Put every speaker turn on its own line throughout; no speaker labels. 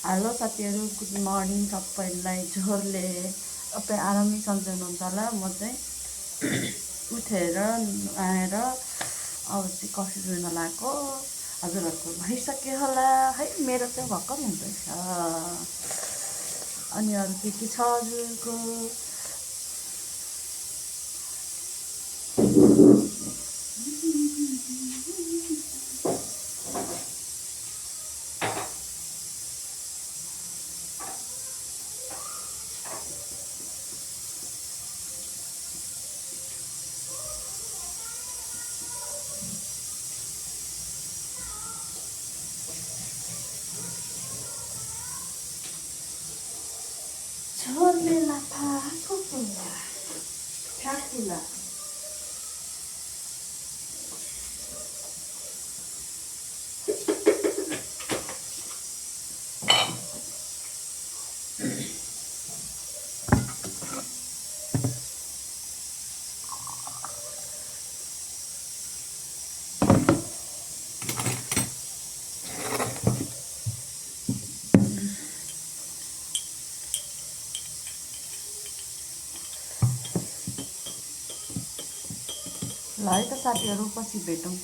Hello साथीहरू, good morning सबैलाई। जोरले तपाईँ आरामै सम्झाउनुहुन्छ होला। म चाहिँ उठेर आएर अब चाहिँ कफी पिउन लगाएको। हजुरहरूको भइसक्यो होला है, मेरो चाहिँ भर्खर हुँदैछ। अनि अरू के छ हजुरको? झोलले लाफा कुकुला ठ्याकुला। ल है त साथीहरू, पछि भेटौँ।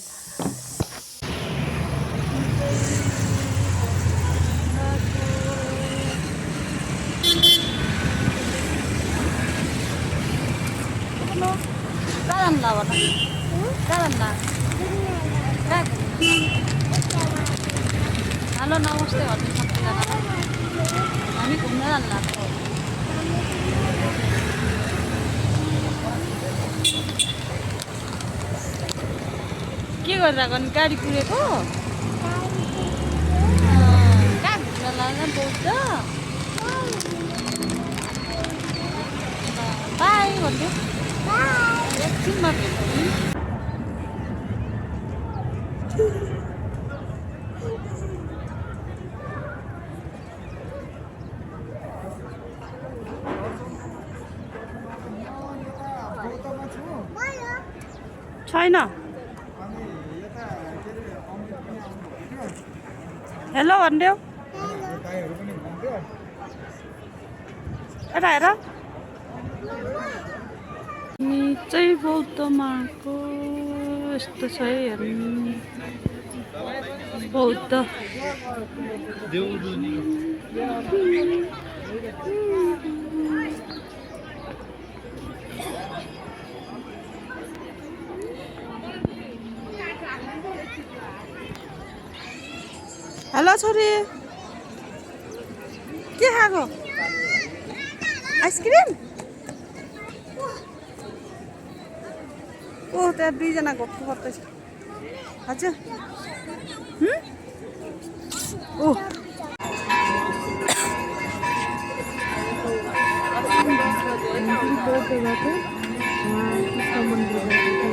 हेलो नमस्ते भन्नु सबैजनालाई। हामी घुम्न जानु लाग्छौँ। के गरिरहेको नि? गाडी कुरेको कहाँ घुम्न लाग्छ? बौद्ध बाई भन्यो। एकछिनमा भेट्छु। छैन। हेलो भनिदेऊ। यता हेर। चाहिँ बौद्धमा आएको यस्तो छ है। हेर्नु बौद्ध। हेलो छोरी, के खाएको? आइसक्रिम? ओ त्यहाँ दुईजना घोप्नु पर्दैछ। हजुर ओ बौद्ध गएको कृष्ण मन्दिर गएको